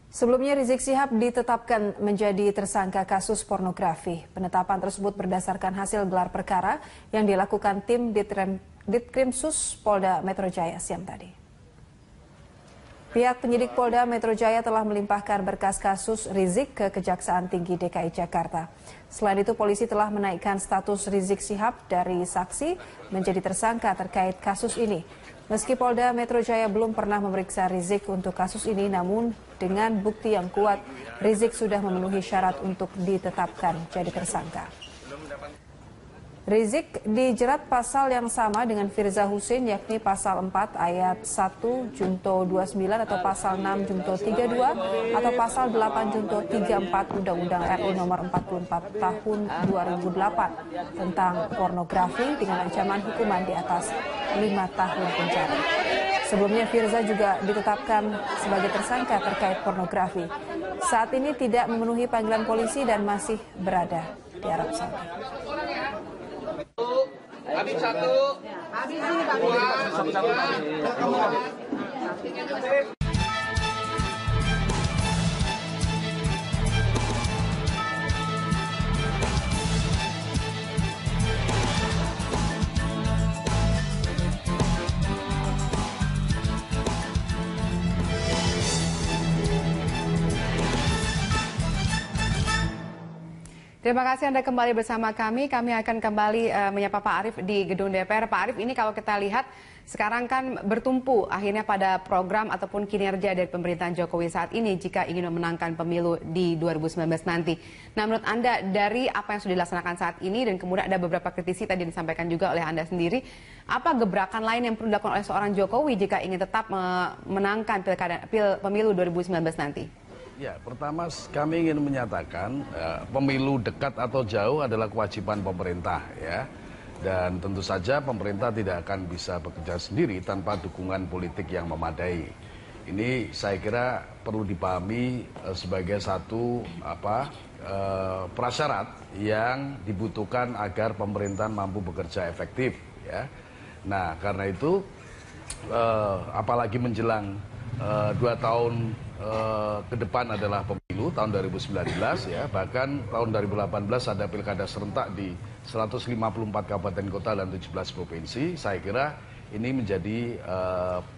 Sebelumnya Rizik Syihab ditetapkan menjadi tersangka kasus pornografi. Penetapan tersebut berdasarkan hasil gelar perkara yang dilakukan tim Ditkrimsus Polda Metro Jaya siang tadi. Pihak penyidik Polda Metro Jaya telah melimpahkan berkas kasus Rizik ke Kejaksaan Tinggi DKI Jakarta. Selain itu, polisi telah menaikkan status Rizik Syihab dari saksi menjadi tersangka terkait kasus ini. Meski Polda Metro Jaya belum pernah memeriksa Rizik untuk kasus ini, namun dengan bukti yang kuat, Rizik sudah memenuhi syarat untuk ditetapkan jadi tersangka. Rizik dijerat pasal yang sama dengan Firza Husein, yakni pasal 4 ayat 1 Junto 29 atau pasal 6 Junto 32 atau pasal 8 Junto 34 Undang-Undang RI nomor 44 tahun 2008 tentang pornografi dengan ancaman hukuman di atas 5 tahun penjara. Sebelumnya Firza juga ditetapkan sebagai tersangka terkait pornografi. Saat ini tidak memenuhi panggilan polisi dan masih berada di Arab Saudi. Habis satu. Habis satu. Terima kasih Anda kembali bersama kami. Kami akan kembali menyapa Pak Arief di gedung DPR. Pak Arief, ini kalau kita lihat sekarang kan bertumpu akhirnya pada program ataupun kinerja dari pemerintahan Jokowi saat ini jika ingin memenangkan pemilu di 2019 nanti. Nah, menurut Anda dari apa yang sudah dilaksanakan saat ini dan kemudian ada beberapa kritisi tadi disampaikan juga oleh Anda sendiri, apa gebrakan lain yang perlu dilakukan oleh seorang Jokowi jika ingin tetap memenangkan pemilu 2019 nanti? Ya, pertama kami ingin menyatakan pemilu dekat atau jauh adalah kewajiban pemerintah, ya. Dan tentu saja pemerintah tidak akan bisa bekerja sendiri tanpa dukungan politik yang memadai. Ini saya kira perlu dipahami sebagai satu prasyarat yang dibutuhkan agar pemerintahan mampu bekerja efektif, ya. Nah, karena itu apalagi menjelang 2 tahun ke depan adalah pemilu tahun 2019, ya, bahkan tahun 2018 ada pilkada serentak di 154 kabupaten kota dan 17 provinsi. Saya kira ini menjadi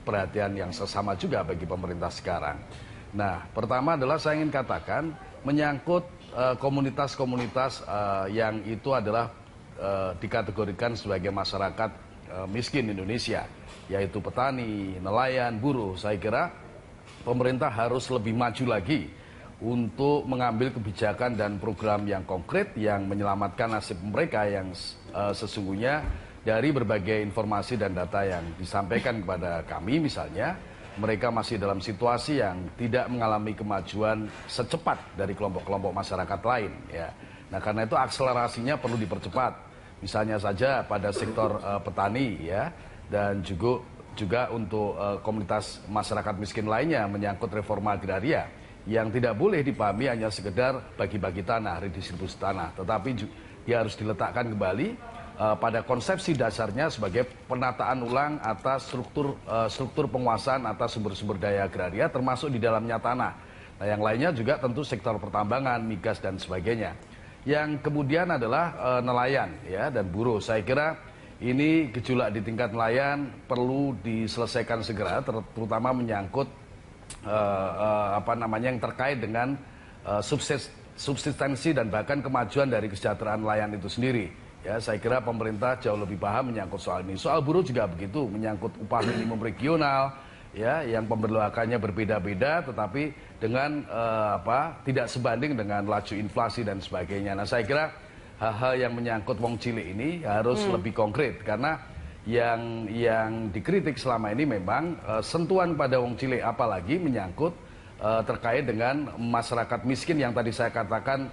perhatian yang sesama juga bagi pemerintah sekarang. Nah, pertama adalah saya ingin katakan menyangkut komunitas-komunitas yang itu adalah dikategorikan sebagai masyarakat miskin Indonesia, yaitu petani, nelayan, buruh. Saya kira pemerintah harus lebih maju lagi untuk mengambil kebijakan dan program yang konkret yang menyelamatkan nasib mereka yang sesungguhnya dari berbagai informasi dan data yang disampaikan kepada kami, misalnya mereka masih dalam situasi yang tidak mengalami kemajuan secepat dari kelompok-kelompok masyarakat lain, ya. Nah, karena itu akselerasinya perlu dipercepat. Misalnya saja pada sektor petani, ya, dan juga untuk komunitas masyarakat miskin lainnya menyangkut reforma agraria yang tidak boleh dipahami hanya sekedar bagi-bagi tanah, redistribusi tanah, tetapi dia harus diletakkan kembali pada konsepsi dasarnya sebagai penataan ulang atas struktur penguasaan atas sumber-sumber daya agraria termasuk di dalamnya tanah. Nah, yang lainnya juga tentu sektor pertambangan, migas dan sebagainya. Yang kemudian adalah nelayan, ya, dan buruh. Saya kira ini gejolak di tingkat nelayan perlu diselesaikan segera, terutama menyangkut yang terkait dengan subsistensi dan bahkan kemajuan dari kesejahteraan nelayan itu sendiri. Ya, saya kira pemerintah jauh lebih paham menyangkut soal ini. Soal buruh juga begitu, menyangkut upah minimum regional, ya, yang pemberlakuannya berbeda-beda, tetapi dengan tidak sebanding dengan laju inflasi dan sebagainya. Nah, saya kira hal-hal yang menyangkut wong cilik ini harus lebih konkret, karena yang dikritik selama ini memang sentuhan pada wong cilik, apalagi menyangkut terkait dengan masyarakat miskin yang tadi saya katakan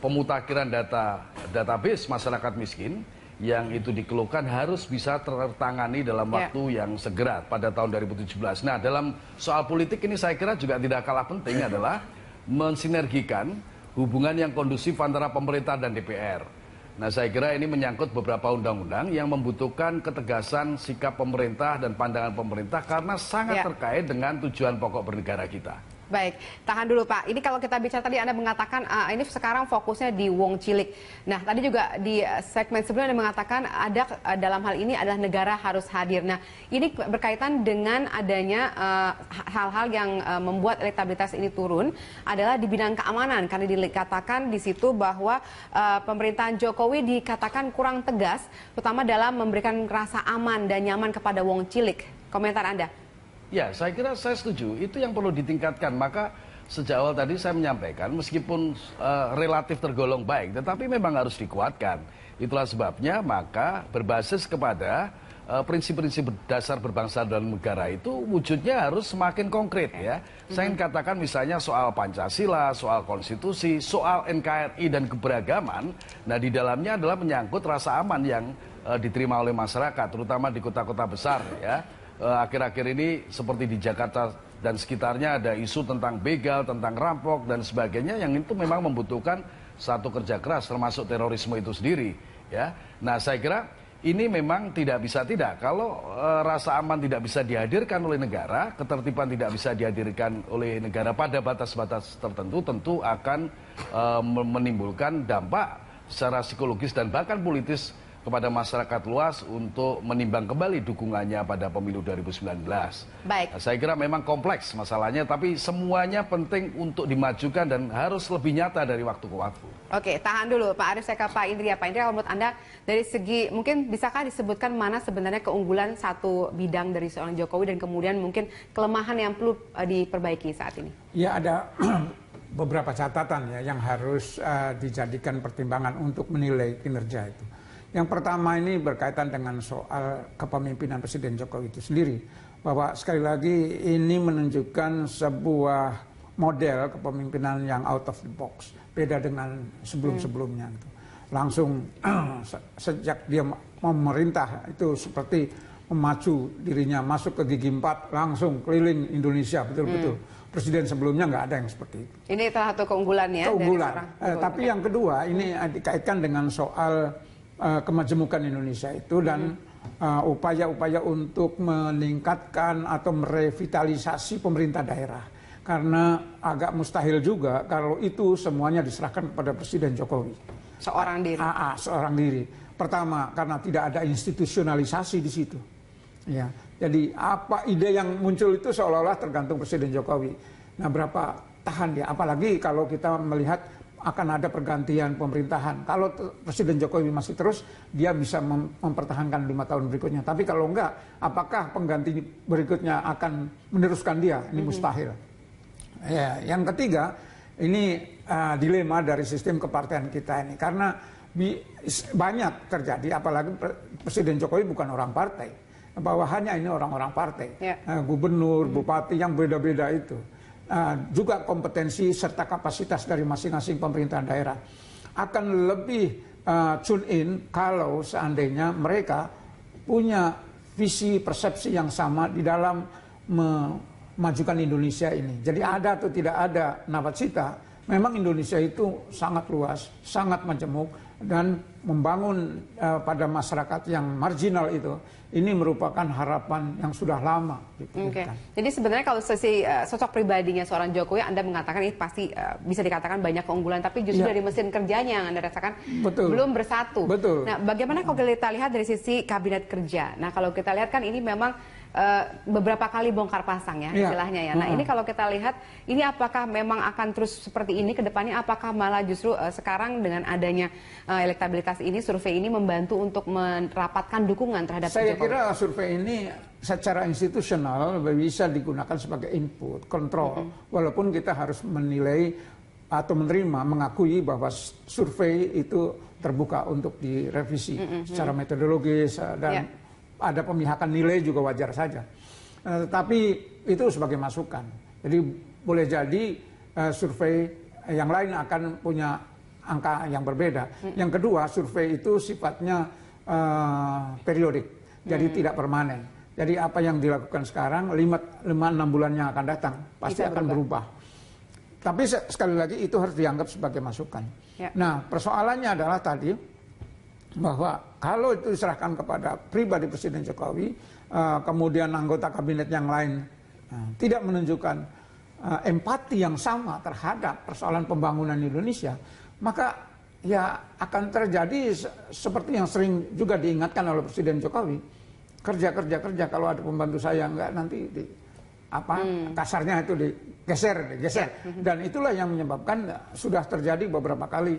pemutakhiran database masyarakat miskin yang itu dikeluhkan harus bisa tertangani dalam waktu yang segera pada tahun 2017. Nah, dalam soal politik ini saya kira juga tidak kalah penting adalah mensinergikan hubungan yang kondusif antara pemerintah dan DPR. Nah, saya kira ini menyangkut beberapa undang-undang yang membutuhkan ketegasan sikap pemerintah dan pandangan pemerintah karena sangat terkait dengan tujuan pokok bernegara kita. Baik, tahan dulu Pak. Ini kalau kita bicara tadi Anda mengatakan ini sekarang fokusnya di Wong Cilik. Nah, tadi juga di segmen sebelumnya Anda mengatakan ada dalam hal ini adalah negara harus hadir. Nah, ini berkaitan dengan adanya hal-hal yang membuat elektabilitas ini turun adalah di bidang keamanan. Karena dikatakan di situ bahwa pemerintahan Jokowi dikatakan kurang tegas, terutama dalam memberikan rasa aman dan nyaman kepada Wong Cilik. Komentar Anda? Ya, saya kira saya setuju. Itu yang perlu ditingkatkan. Maka sejak awal tadi saya menyampaikan, meskipun relatif tergolong baik, tetapi memang harus dikuatkan. Itulah sebabnya maka berbasis kepada prinsip-prinsip dasar berbangsa dan negara itu wujudnya harus semakin konkret ya. Saya ingin katakan misalnya soal Pancasila, soal konstitusi, soal NKRI dan keberagaman. Nah, di dalamnya adalah menyangkut rasa aman yang diterima oleh masyarakat, terutama di kota-kota besar ya. Akhir-akhir ini seperti di Jakarta dan sekitarnya ada isu tentang begal, tentang rampok dan sebagainya yang itu memang membutuhkan satu kerja keras termasuk terorisme itu sendiri ya. Nah, saya kira ini memang tidak bisa tidak. Kalau rasa aman tidak bisa dihadirkan oleh negara, ketertiban tidak bisa dihadirkan oleh negara pada batas-batas tertentu, tentu akan menimbulkan dampak secara psikologis dan bahkan politis kepada masyarakat luas untuk menimbang kembali dukungannya pada pemilu 2019. Baik. Nah, saya kira memang kompleks masalahnya, tapi semuanya penting untuk dimajukan dan harus lebih nyata dari waktu ke waktu. Oke, tahan dulu Pak Arief, saya ke Pak Indria. Pak Indria, menurut Anda dari segi, mungkin bisakah disebutkan mana sebenarnya keunggulan satu bidang dari seorang Jokowi dan kemudian mungkin kelemahan yang perlu diperbaiki saat ini? Ya, ada beberapa catatan ya yang harus dijadikan pertimbangan untuk menilai kinerja itu. Yang pertama ini berkaitan dengan soal kepemimpinan Presiden Jokowi itu sendiri. Bahwa sekali lagi ini menunjukkan sebuah model kepemimpinan yang out of the box. Beda dengan sebelum-sebelumnya. Langsung sejak dia memerintah itu seperti memacu dirinya masuk ke gigi 4, langsung keliling Indonesia betul-betul. Presiden sebelumnya nggak ada yang seperti itu. Ini salah satu keunggulan ya? Keunggulan. Tapi yang kedua ini dikaitkan dengan soal kemajemukan Indonesia itu dan upaya-upaya untuk meningkatkan atau merevitalisasi pemerintah daerah. Karena agak mustahil juga kalau itu semuanya diserahkan kepada Presiden Jokowi. Seorang diri. Seorang diri. Pertama, karena tidak ada institusionalisasi di situ. Ya, jadi apa ide yang muncul itu seolah-olah tergantung Presiden Jokowi. Nah, berapa tahan dia? Apalagi kalau kita melihat akan ada pergantian pemerintahan. Kalau Presiden Jokowi masih terus, dia bisa mempertahankan 5 tahun berikutnya. Tapi kalau enggak, apakah pengganti berikutnya akan meneruskan dia? Ini mustahil. Ya, yang ketiga, ini dilema dari sistem kepartean kita ini. Karena banyak terjadi, apalagi Presiden Jokowi bukan orang partai. Bawahannya ini orang-orang partai. Ya. Gubernur, bupati yang beda-beda itu. Juga kompetensi serta kapasitas dari masing-masing pemerintahan daerah akan lebih tune in kalau seandainya mereka punya visi persepsi yang sama di dalam memajukan Indonesia ini. Jadi ada atau tidak ada nawacita, memang Indonesia itu sangat luas, sangat majemuk dan membangun pada masyarakat yang marginal itu. Ini merupakan harapan yang sudah lama. Oke. Jadi sebenarnya kalau sosok pribadinya seorang Jokowi, Anda mengatakan ini pasti bisa dikatakan banyak keunggulan, tapi justru dari mesin kerjanya yang Anda rasakan belum bersatu. Betul. Nah, bagaimana kalau kita lihat dari sisi kabinet kerja? Nah, kalau kita lihat kan ini memang beberapa kali bongkar pasang ya istilahnya ya. Nah, ini kalau kita lihat, ini apakah memang akan terus seperti ini ke depannya? Apakah malah justru sekarang dengan adanya elektabilitas ini, survei ini membantu untuk merapatkan dukungan terhadap Saya kira survei ini secara institusional bisa digunakan sebagai input, kontrol. Walaupun kita harus menilai atau menerima, mengakui bahwa survei itu terbuka untuk direvisi secara metodologis dan ada pemihakan nilai juga wajar saja. Tapi itu sebagai masukan. Jadi boleh jadi survei yang lain akan punya angka yang berbeda. Yang kedua, survei itu sifatnya periodik, jadi tidak permanen. Jadi apa yang dilakukan sekarang 5-6 bulan yang akan datang pasti akan berubah. Tapi sekali lagi itu harus dianggap sebagai masukan. Ya. Nah, persoalannya adalah tadi bahwa kalau itu diserahkan kepada pribadi Presiden Jokowi, kemudian anggota kabinet yang lain tidak menunjukkan empati yang sama terhadap persoalan pembangunan Indonesia, maka ya akan terjadi seperti yang sering juga diingatkan oleh Presiden Jokowi, kerja kalau ada pembantu saya enggak nanti kasarnya itu digeser. Dan itulah yang menyebabkan sudah terjadi beberapa kali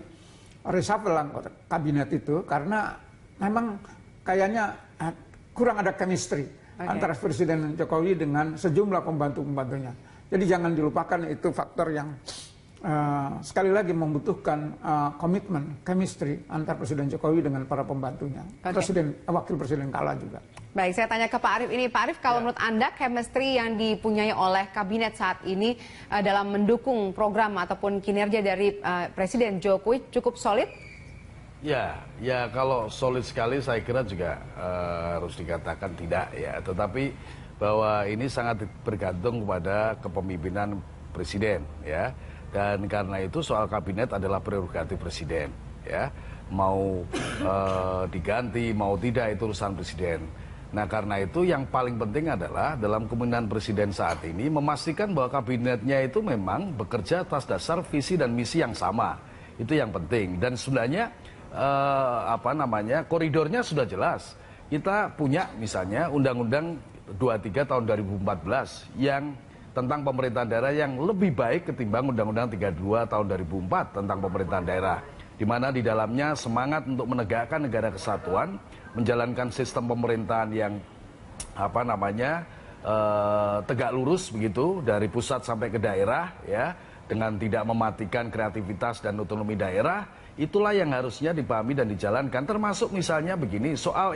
reshuffle kabinet itu, karena memang kayaknya kurang ada chemistry antara Presiden Jokowi dengan sejumlah pembantu-pembantunya. Jadi jangan dilupakan, itu faktor yang sekali lagi membutuhkan komitmen, chemistry antar Presiden Jokowi dengan para pembantunya, wakil presiden kala juga. Baik, saya tanya ke Pak Arief ini. Pak Arief, kalau menurut Anda chemistry yang dipunyai oleh kabinet saat ini dalam mendukung program ataupun kinerja dari Presiden Jokowi cukup solid? Ya kalau solid sekali saya kira juga harus dikatakan tidak ya. Tetapi bahwa ini sangat bergantung kepada kepemimpinan Presiden ya. Dan karena itu soal kabinet adalah prerogatif Presiden ya. Mau diganti, mau tidak itu urusan Presiden. Nah karena itu yang paling penting adalah dalam kepemimpinan Presiden saat ini memastikan bahwa kabinetnya itu memang bekerja atas dasar visi dan misi yang sama. Itu yang penting. Dan sebenarnya koridornya sudah jelas. Kita punya misalnya Undang-Undang 23 tahun 2014 yang tentang pemerintahan daerah yang lebih baik ketimbang Undang-Undang 32 tahun 2004 tentang pemerintahan daerah, di mana di dalamnya semangat untuk menegakkan negara kesatuan, menjalankan sistem pemerintahan yang tegak lurus begitu dari pusat sampai ke daerah ya, dengan tidak mematikan kreativitas dan otonomi daerah. Itulah yang harusnya dipahami dan dijalankan, termasuk misalnya begini soal